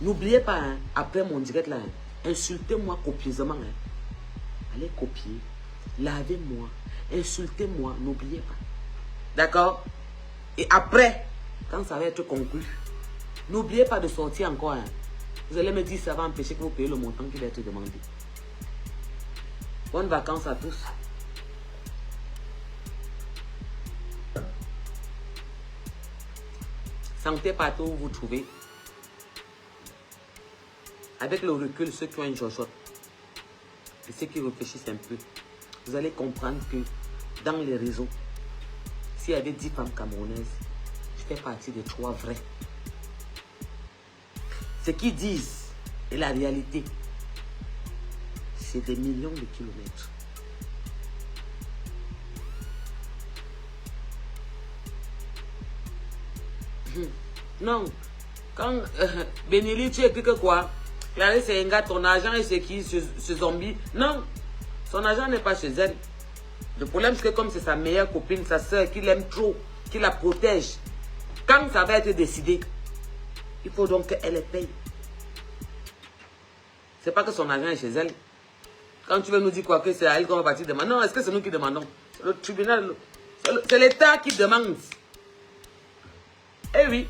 n'oubliez pas, hein, après mon direct là, hein, insultez-moi copieusement. Hein. Allez copier, lavez-moi, insultez-moi, n'oubliez pas. D'accord? Et après, quand ça va être conclu, n'oubliez pas de sortir encore. Hein. Vous allez me dire ça va empêcher que vous payiez le montant qui va être demandé. Bonnes vacances à tous. Sentez partout où vous trouvez. Avec le recul, ceux qui ont une jojote et ceux qui réfléchissent un peu, vous allez comprendre que dans les réseaux, s'il y avait 10 femmes camerounaises, je fais partie des 3 vraies. Ce qu'ils disent et la réalité, c'est des millions de kilomètres. Non, quand Benelli, tu écris que quoi? Clarisse et Enga, ton argent est chez qui? Ce zombie? Non, son argent n'est pas chez elle. Le problème, c'est que comme c'est sa meilleure copine, sa soeur, qui l'aime trop, qui la protège, quand ça va être décidé, il faut donc qu'elle les paye. C'est pas que son argent est chez elle. Quand tu veux nous dire quoi, que c'est à elle qu'on va partir demander. Non, est-ce que c'est nous qui demandons? C'est le tribunal, c'est l'État qui demande. Eh oui.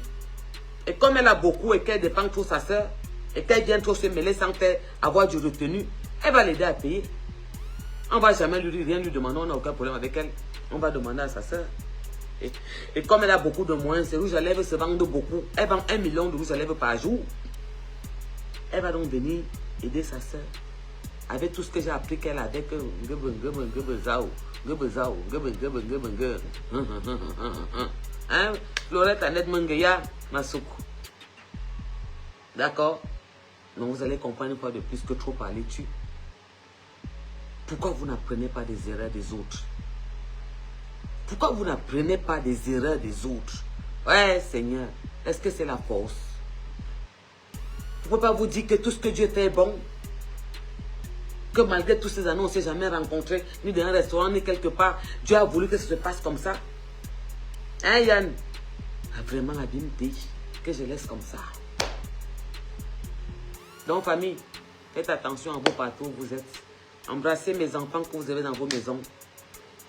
Et comme elle a beaucoup et qu'elle dépend trop sa soeur, et qu'elle vient trop se mêler sans avoir du retenu, elle va l'aider à payer. On ne va jamais rien lui demander, on n'a aucun problème avec elle. On va demander à sa soeur. Et comme elle a beaucoup de moyens, ses rouges à lèvres se vendent beaucoup. Elle vend 1 million de rouges à lèvres par jour. Elle va donc venir aider sa soeur. Avec tout ce que j'ai appris qu'elle a avec hein, Florette Annette Mangeya Masuku. D'accord? Donc vous allez comprendre une fois de plus que trop parler tue. Pourquoi vous n'apprenez pas des erreurs des autres? Pourquoi vous n'apprenez pas des erreurs des autres? Ouais, Seigneur, est-ce que c'est la force? Pourquoi pas vous dire que tout ce que Dieu fait est bon? Que malgré tous ces années, on ne s'est jamais rencontrés, ni dans un restaurant, ni quelque part. Dieu a voulu que ça se passe comme ça. Hein, Yann? A vraiment abîmé que je laisse comme ça. Donc, famille, faites attention à vous partout où vous êtes. Embrassez mes enfants que vous avez dans vos maisons.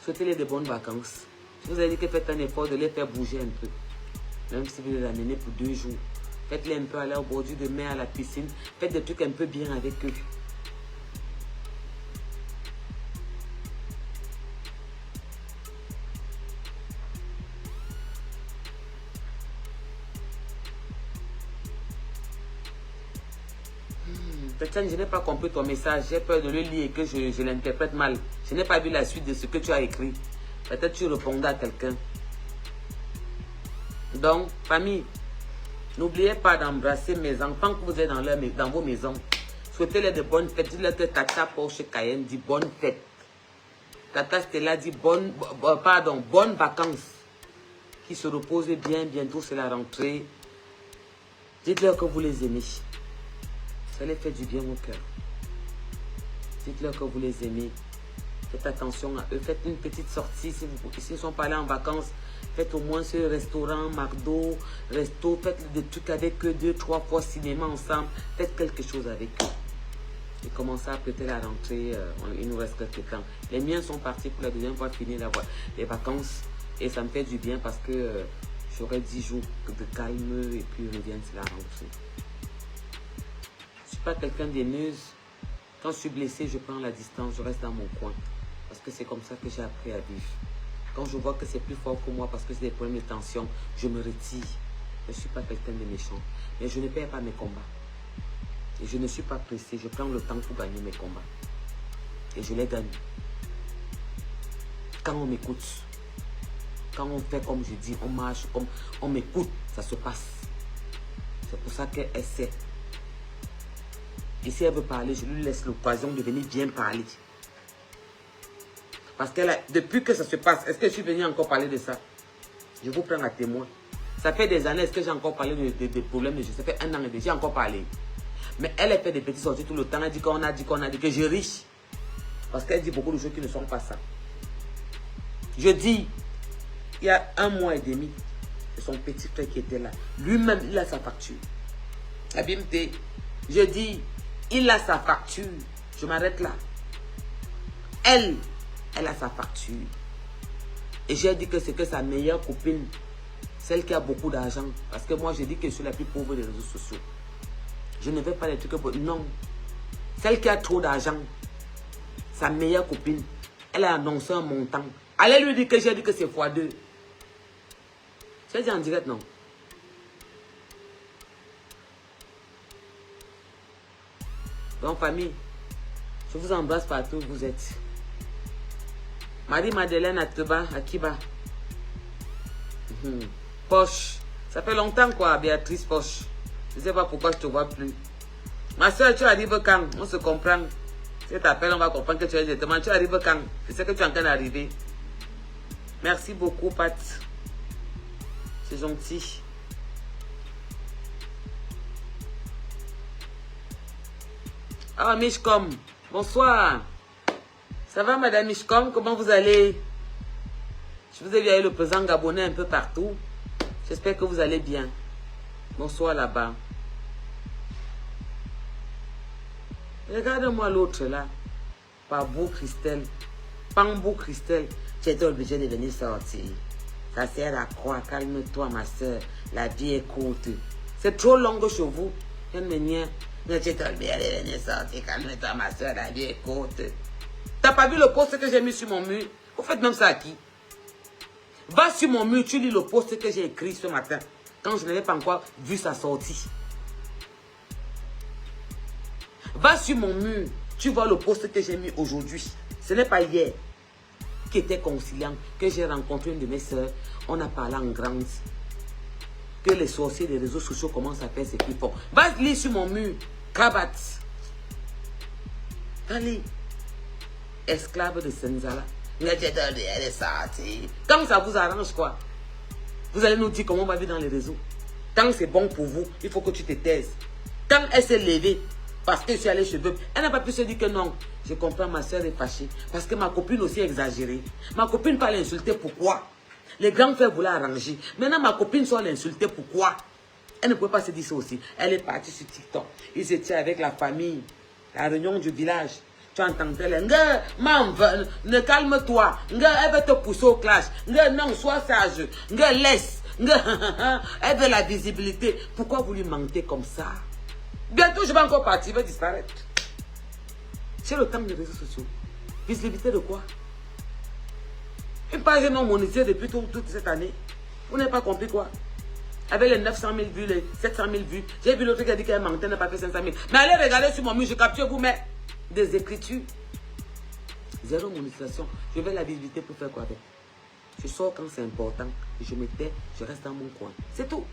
Souhaitez-les de bonnes vacances. Je vous ai dit que faites un effort de les faire bouger un peu. Même si vous les amenez pour 2 jours. Faites-les un peu aller au bord de mer, à la piscine. Faites des trucs un peu bien avec eux. Peut-être je n'ai pas compris ton message. J'ai peur de le lire et que je l'interprète mal. Je n'ai pas vu la suite de ce que tu as écrit. Peut-être tu répondais à quelqu'un. Donc, famille, n'oubliez pas d'embrasser mes enfants que vous êtes dans vos maisons. Souhaitez-les de bonnes fêtes. Dites-leur que Tata Porsche Cayenne dit bonne fête. Tata Stella dit bonnes vacances. Qui se reposent bien, bientôt c'est la rentrée. Dites-leur que vous les aimez. Ça les fait du bien au cœur. Dites-leur que vous les aimez. Faites attention à eux. Faites une petite sortie. S'ils ne sont pas allés en vacances, Faites au moins ce restaurant, McDo, resto. Faites des trucs avec eux 2, 3 fois, cinéma ensemble. Faites quelque chose avec eux. Et commencez à peut-être la rentrée. Il nous reste quelques temps. Les miens sont partis pour la deuxième fois finir les vacances. Et ça me fait du bien parce que j'aurai 10 jours de calme et puis reviennent la rentrée. Je ne suis pas quelqu'un d'aimeuse. Quand je suis blessée, je prends la distance, je reste dans mon coin. Parce que c'est comme ça que j'ai appris à vivre. Quand je vois que c'est plus fort que moi parce que c'est des problèmes de tension, je me retire. Je ne suis pas quelqu'un de méchant. Mais je ne perds pas mes combats. Et je ne suis pas pressé. Je prends le temps pour gagner mes combats. Et je les gagne. Quand on m'écoute, quand on fait comme je dis, on marche, comme on m'écoute, ça se passe. C'est pour ça qu'elle sait. Et si elle veut parler, je lui laisse l'occasion de venir bien parler. Parce que depuis que ça se passe, est-ce que je suis venu encore parler de ça? Je vous prends à témoin. Ça fait des années, est-ce que j'ai encore parlé des problèmes? Ça fait 1 an et demi, j'ai encore parlé. Mais elle fait des petites sorties tout le temps. Elle dit qu'on a dit que je suis riche. Parce qu'elle dit beaucoup de choses qui ne sont pas ça. Je dis, il y a 1 mois et demi, c'est son petit frère qui était là. Lui-même, il a sa facture. Abimte, je dis, il a sa facture. Je m'arrête là. Elle a sa facture. Et j'ai dit que c'est que sa meilleure copine, celle qui a beaucoup d'argent. Parce que moi, j'ai dit que je suis la plus pauvre des réseaux sociaux. Je ne veux pas les trucs. Non. Celle qui a trop d'argent, sa meilleure copine, elle a annoncé un montant. Allez lui dire que j'ai dit que c'est x2. J'ai dit en direct, non. Donc, famille, je vous embrasse partout où vous êtes. Marie-Madeleine Ateba, Akiba. Poche. Ça fait longtemps quoi, Béatrice Poche. Je ne sais pas pourquoi je ne te vois plus. Ma soeur, tu arrives quand? On se comprend. Si tu t'appelles, on va comprendre que tu es exactement. Tu arrives quand? Je sais que tu es en train d'arriver. Merci beaucoup, Pat. C'est gentil. Ah, Mishcom. Bonsoir. Ça va, Madame Mishcom? Comment vous allez? Je vous ai vu avec le président gabonais un peu partout. J'espère que vous allez bien. Bonsoir là-bas. Regarde-moi l'autre là. Pambou Christelle. Pambou Christelle. Tu étais obligé de venir sortir. Ça sert à quoi? Calme-toi, ma soeur. La vie est courte. C'est trop long chez vous. Tu étais obligé de venir sortir. Calme-toi, ma soeur. La vie est courte. T'as pas vu le post que j'ai mis sur mon mur? Vous faites même ça à qui? Va sur mon mur, tu lis le post que j'ai écrit ce matin. Quand je n'avais pas encore vu sa sortie. Va sur mon mur, tu vois le post que j'ai mis aujourd'hui. Ce n'est pas hier qui était conciliant, que j'ai rencontré une de mes soeurs. On a parlé en grande. Que les sorciers des réseaux sociaux commencent à faire ce qu'ils font. Va lire sur mon mur. Krabat. Allez. Esclave de Senzala. Quand ça vous arrange quoi? Vous allez nous dire comment on va vivre dans les réseaux. Quand c'est bon pour vous, il faut que tu te taises. Quand elle s'est levée, parce que je suis allée chez eux, elle n'a pas pu se dire que non. Je comprends, ma soeur est fâchée. Parce que ma copine aussi est exagérée. Ma copine pas l'insulter, pourquoi? Les grands frères voulaient arranger. Maintenant, ma copine soit l'insulter, pourquoi? Elle ne pouvait pas se dire ça aussi. Elle est partie sur TikTok. Ils étaient avec la famille. La réunion du village. Tu entends elle, ne calme-toi. Elle veut te pousser au clash. Non, sois sage. Laisse. Elle veut la visibilité. Pourquoi vous lui mentez comme ça? Bientôt, je vais encore partir. Je vais disparaître. C'est le temps des réseaux sociaux. Visibilité de quoi? Une page non monétisée depuis toute cette année. Vous n'avez pas compris quoi? Avec les 900 000 vues, les 700 000 vues. J'ai vu l'autre qui a dit qu'elle mentait, n'a pas fait 500 000. Mais allez regarder sur mon mur, je capture vous, mais des écritures. 0 monétisation. Je vais la visibilité pour faire quoi avec? Je sors quand c'est important. Je me tais, je reste dans mon coin. C'est tout.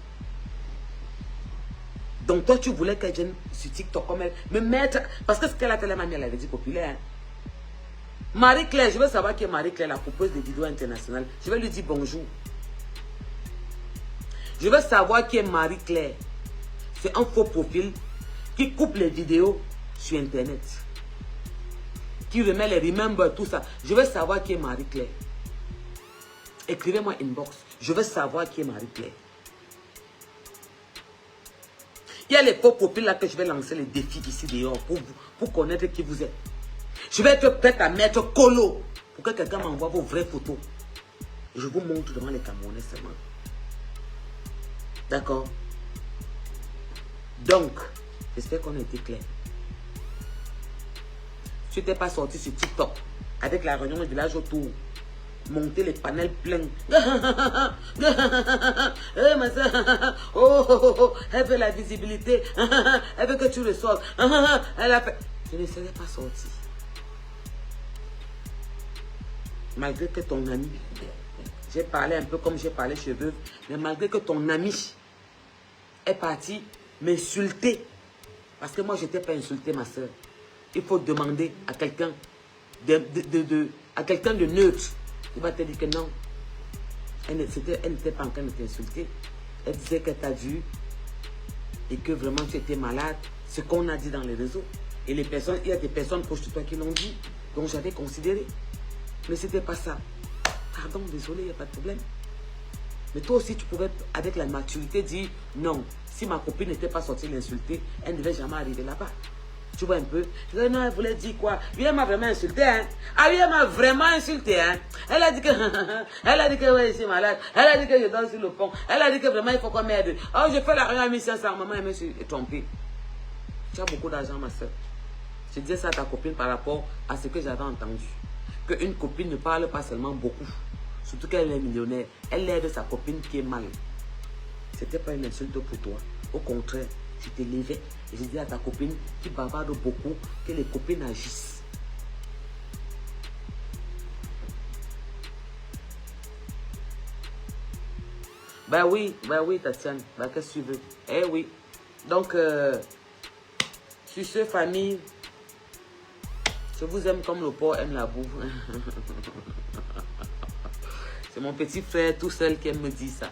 Donc toi, tu voulais qu'elle vienne sur TikTok comme elle, me mettre... Parce que ce qu'elle a fait, elle avait dit populaire. Hein? Marie-Claire, je veux savoir qui est Marie-Claire, la propose des vidéos internationales. Je vais lui dire bonjour. Je veux savoir qui est Marie-Claire. C'est un faux profil qui coupe les vidéos sur Internet. Qui remet les remember, tout ça. Je veux savoir qui est Marie-Claire. Écrivez-moi inbox. Je veux savoir qui est Marie-Claire. Il y a les pauvres copines là que je vais lancer les défis ici dehors pour connaître qui vous êtes. Je vais être prête à mettre colo pour que quelqu'un m'envoie vos vraies photos. Et je vous montre devant les Camerounais seulement. D'accord? Donc, j'espère qu'on a été clair. Tu n'étais pas sorti sur TikTok avec la réunion du village autour. Monter les panels pleins. Eh, ma soeur. Oh, elle veut la visibilité. Elle veut que tu le sortes. Elle a fait... Je ne serais pas sorti. Malgré que ton ami, j'ai parlé un peu comme j'ai parlé chez eux, mais malgré que ton ami est parti m'insulter, parce que moi je n'étais pas insulté, ma soeur. Il faut demander à quelqu'un de neutre. Il va te dire que non. Elle n'était pas en train de t'insulter. Elle disait que tu as vu et que vraiment tu étais malade. Ce qu'on a dit dans les réseaux. Et les personnes, il y a des personnes proches de toi qui l'ont dit. Donc j'avais considéré. Mais ce n'était pas ça. Pardon, désolé, il n'y a pas de problème. Mais toi aussi, tu pouvais, avec la maturité, dire non. Si ma copine n'était pas sortie l'insulter, elle ne devait jamais arriver là-bas. Tu vois un peu? Non, elle voulait dire quoi? Lui, elle m'a vraiment insulté, hein? Ah oui, elle m'a vraiment insulté, hein? Elle a dit que... elle a dit que ouais, je suis malade. Elle a dit que je dors sur le pont. Elle a dit que vraiment, il faut qu'on m'aide. Oh, je fais la réunion à 1500. Maman, elle me suis trompée. Tu as beaucoup d'argent, ma soeur. Je disais ça à ta copine par rapport à ce que j'avais entendu. Qu'une copine ne parle pas seulement beaucoup. Surtout qu'elle est millionnaire. Elle aide sa copine qui est mal. C'était pas une insulte pour toi. Au contraire, je te levais et je disais à ta copine qui bavarde beaucoup que les copines agissent. Ben oui, Tatiane. Ben qu'est-ce que tu veux? Eh oui. Donc, sur ce, famille, je vous aime comme le porc aime la boue. C'est mon petit frère tout seul qui me dit ça.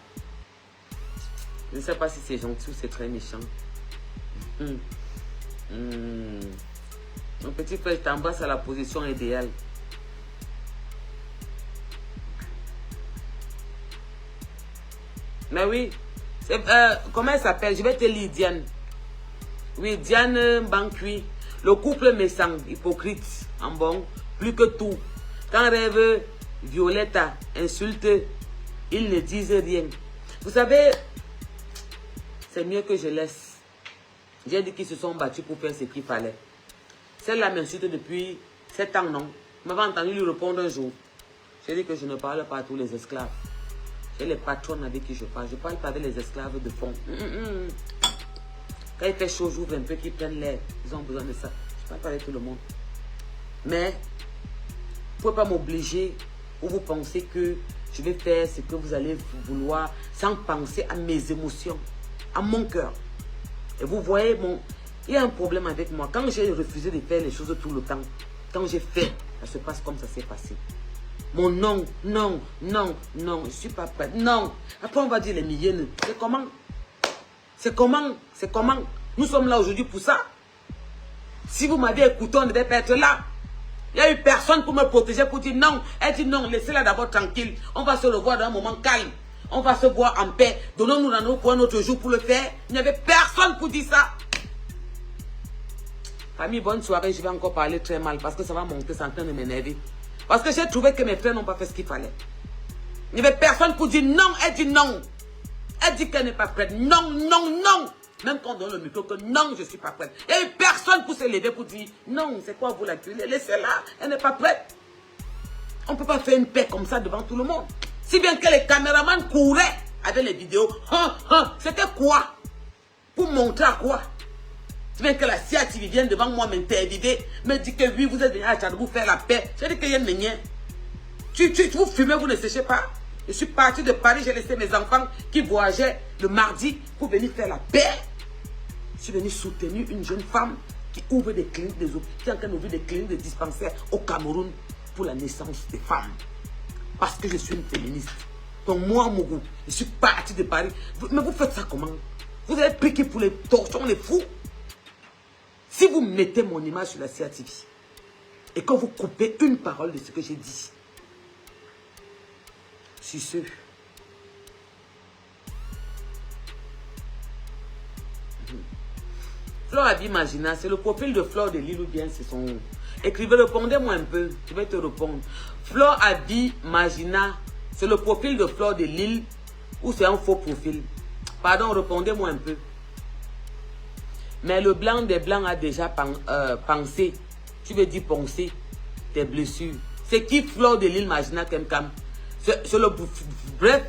Je ne sais pas si c'est gentil ou c'est très méchant. Mon petit frère, je t'embrasse à la position idéale. Mais oui, comment elle s'appelle? Je vais te lire, Diane. Oui, Diane Bancui. Le couple me semble hypocrite, en bon, plus que tout. Quand rêve Violetta insulte, ils ne disent rien. Vous savez, c'est mieux que je laisse. J'ai dit qu'ils se sont battus pour faire ce qu'il fallait. Celle-là m'insulte depuis 7 ans, non? Vous m'avez entendu lui répondre un jour. J'ai dit que je ne parle pas à tous les esclaves. J'ai les patrons avec qui je parle. Je ne parle pas avec les esclaves de fond. Quand il fait chaud, j'ouvre un peu, qu'ils prennent l'air. Ils ont besoin de ça. Je ne parle pas avec tout le monde. Mais, vous ne pouvez pas m'obliger ou vous pensez que je vais faire ce que vous allez vouloir sans penser à mes émotions, à mon cœur. Et vous voyez, il y a un problème avec moi. Quand j'ai refusé de faire les choses tout le temps, quand j'ai fait, ça se passe comme ça s'est passé. Mon non, non, non, non, je ne suis pas prête. Non. Après, on va dire les milliers. C'est comment? C'est comment? C'est comment? Nous sommes là aujourd'hui pour ça. Si vous m'aviez écouté, on ne devait pas être là. Il n'y a eu personne pour me protéger, pour dire non. Elle dit non, laissez-la d'abord tranquille. On va se revoir dans un moment calme. On va se voir en paix. Donnons-nous dans nos coins notre jour pour le faire. Il n'y avait personne pour dire ça. Famille, bonne soirée. Je vais encore parler très mal parce que ça va monter, c'est en train de m'énerver. Parce que j'ai trouvé que mes frères n'ont pas fait ce qu'il fallait. Il n'y avait personne pour dire non. Elle dit non. Elle dit qu'elle n'est pas prête. Non, non, non. Même quand on donne le micro que non, je ne suis pas prête. Il n'y a eu personne pour se lever pour dire non, c'est quoi vous l'accueillez? Laissez-la, elle n'est pas prête. On ne peut pas faire une paix comme ça devant tout le monde. Si bien que les caméramans couraient avec les vidéos. C'était quoi? Pour montrer à quoi? Si bien que la CIATV vient devant moi m'interviewer, me dit que oui, vous êtes venu à Tchadou faire la paix. J'ai dit qu'il y a une manière. Vous fumez, vous ne séchez pas. Je suis parti de Paris, j'ai laissé mes enfants qui voyageaient le mardi pour venir faire la paix. Je suis venu soutenir une jeune femme qui ouvre des cliniques, qui est en train d'ouvrir des cliniques de dispensaires au Cameroun pour la naissance des femmes. Parce que je suis une féministe. Donc moi, Mougou, je suis parti de Paris. Mais vous faites ça comment? Vous avez pris qui pour les torchons, les fous? Si vous mettez mon image sur la CIATV et que vous coupez une parole de ce que j'ai dit, sur ce, Flore Abi Magina, c'est le profil de Flore de Lille ou bien c'est son... Écrivez, répondez-moi un peu, je vais te répondre. Flore Abi Magina, c'est le profil de Flore de Lille ou c'est un faux profil? Pardon, répondez-moi un peu. Mais le blanc des blancs a déjà pensé, tu veux dire penser, tes blessures. C'est qui Flore de Lille Magina Kemkam? C'est le vrai...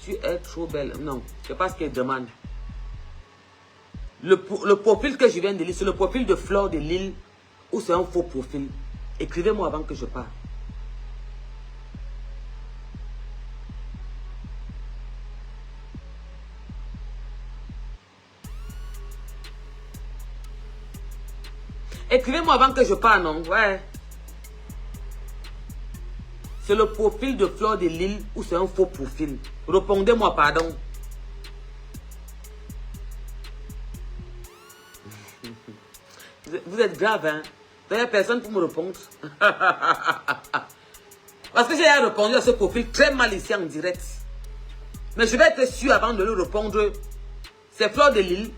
Tu es trop belle. Non, c'est pas ce qu'elle demande. Le profil que je viens de lire, c'est le profil de Flore de Lille ou c'est un faux profil? Écrivez-moi avant que je parte. Écrivez-moi avant que je parte, non? Ouais. C'est le profil de Flore de Lille ou c'est un faux profil? Répondez-moi, pardon. Vous êtes grave, hein? Il n'y a personne pour me répondre. Parce que j'ai répondu à ce profil très mal ici en direct. Mais je vais être sûr avant de lui répondre. C'est Flore de Lille.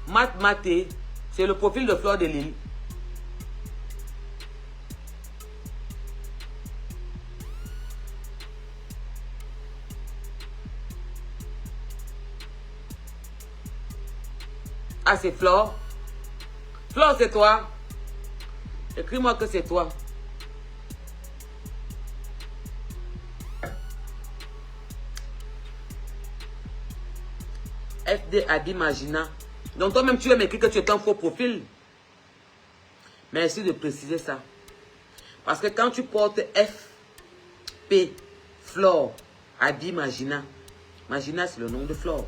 Maté, c'est le profil de Flore de Lille. Ah, c'est Flore. Flore, c'est toi. Écris-moi que c'est toi. FD Abi Magina. Donc toi-même, tu vas m'écrire que tu es un faux profil. Merci de préciser ça. Parce que quand tu portes FP, Flore Abi Magina, Magina, c'est le nom de Flore.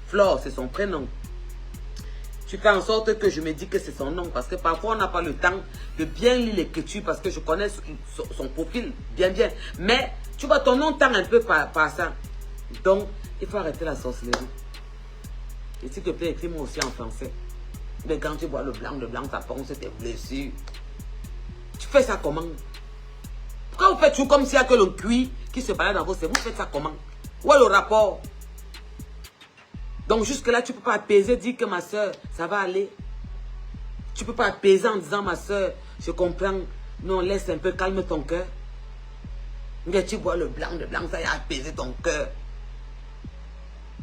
Flore, c'est son prénom. Tu fais en sorte que je me dis que c'est son nom. Parce que parfois, on n'a pas le temps de bien lire l'écriture. Parce que je connais son profil bien. Mais, tu vois, ton nom tend un peu par ça. Donc, il faut arrêter la sorcellerie. Et s'il te plaît, écris-moi aussi en français. Mais quand tu vois le blanc, ça pense tes blessures. Tu fais ça comment? Pourquoi vous faites tout comme s'il n'y a que le cuir qui se balade dans vos cerveaux? Vous faites ça comment? Où est le rapport? Donc jusque-là, tu ne peux pas apaiser, dire que ma soeur, ça va aller. Tu ne peux pas apaiser en disant, ma soeur, je comprends. Non, laisse un peu, calme ton cœur. Mais tu bois le blanc, ça va apaiser ton cœur.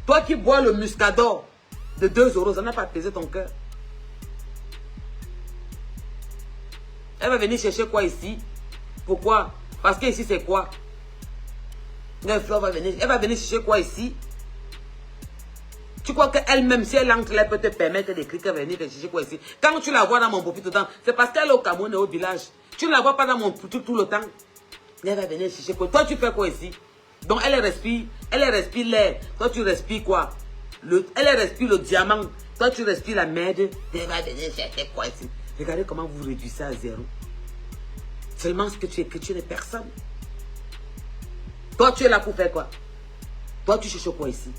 Toi qui bois le muscador de 2 €, ça n'a pas apaisé ton cœur. Elle va venir chercher quoi ici? Pourquoi? Parce que ici c'est quoi? Elle va venir chercher quoi ici? Tu crois qu'elle-même, si elle entre, elle peut te permettre d'écrire qu'elle va venir chercher quoi ici? Quand tu la vois dans mon profil tout le temps, c'est parce qu'elle est au Cameroun et au village. Tu ne la vois pas dans mon profil tout le temps. Elle va venir chercher quoi? Toi, tu fais quoi ici? Donc, elle respire l'air. Toi, tu respires quoi? Elle respire le diamant. Toi, tu respires la merde. Elle va venir chercher quoi ici? Regardez comment vous réduisez à 0. Seulement ce que tu écris, tu n'es personne. Toi, tu es là pour faire quoi? Toi, tu cherches quoi ici?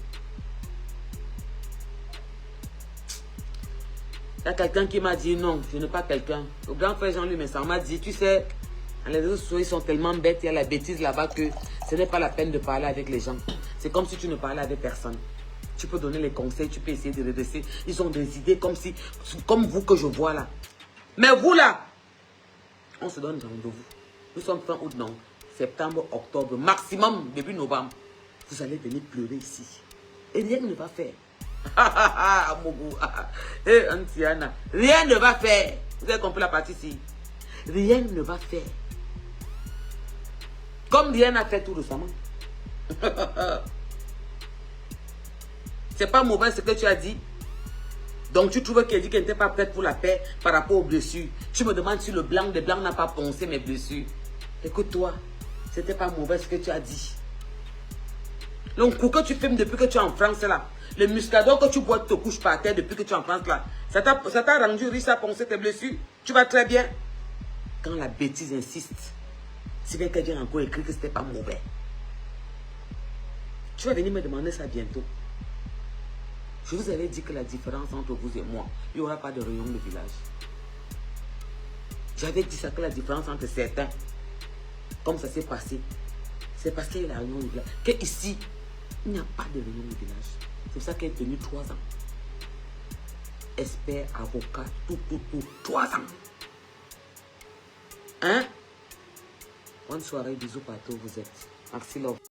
Il y a quelqu'un qui m'a dit non, je n'ai pas quelqu'un. Le grand frère Jean-Louis Messan m'a dit, tu sais, les réseaux sociaux ils sont tellement bêtes, il y a la bêtise là-bas que ce n'est pas la peine de parler avec les gens. C'est comme si tu ne parlais avec personne. Tu peux donner les conseils, tu peux essayer de redresser. Ils ont des idées comme vous que je vois là. Mais vous là, on se donne rendez-vous. Nous sommes fin août, non? Septembre, octobre, maximum début novembre. Vous allez venir pleurer ici. Et rien ne va faire. Rien ne va faire. Vous avez compris la partie ici? Rien ne va faire. Comme rien n'a fait tout récemment. C'est pas mauvais ce que tu as dit. Donc tu trouves qu'elle dit qu'elle n'était pas prête pour la paix par rapport aux blessures. Tu me demandes si le blanc des blancs n'a pas poncé mes blessures. Écoute-toi, c'était pas mauvais ce que tu as dit. Le coup que tu filmes depuis que tu es en France là, le muscador que tu bois te couche par terre depuis que tu es en France là, ça t'a rendu riche à poncer tes blessures. Tu vas très bien. Quand la bêtise insiste, si bien que j'ai encore écrit que c'était pas mauvais. Tu vas venir me demander ça bientôt. Je vous avais dit que la différence entre vous et moi, il n'y aura pas de rayon de village. J'avais dit ça, que la différence entre certains, comme ça s'est passé, c'est parce qu'il y a la réunion de village. Que ici, il n'y a pas de réunion de village. C'est pour ça qu'elle est tenue 3 ans. Expert, avocat, tout, 3 ans. Hein? Bonne soirée, bisous partout où vous êtes. Merci, love.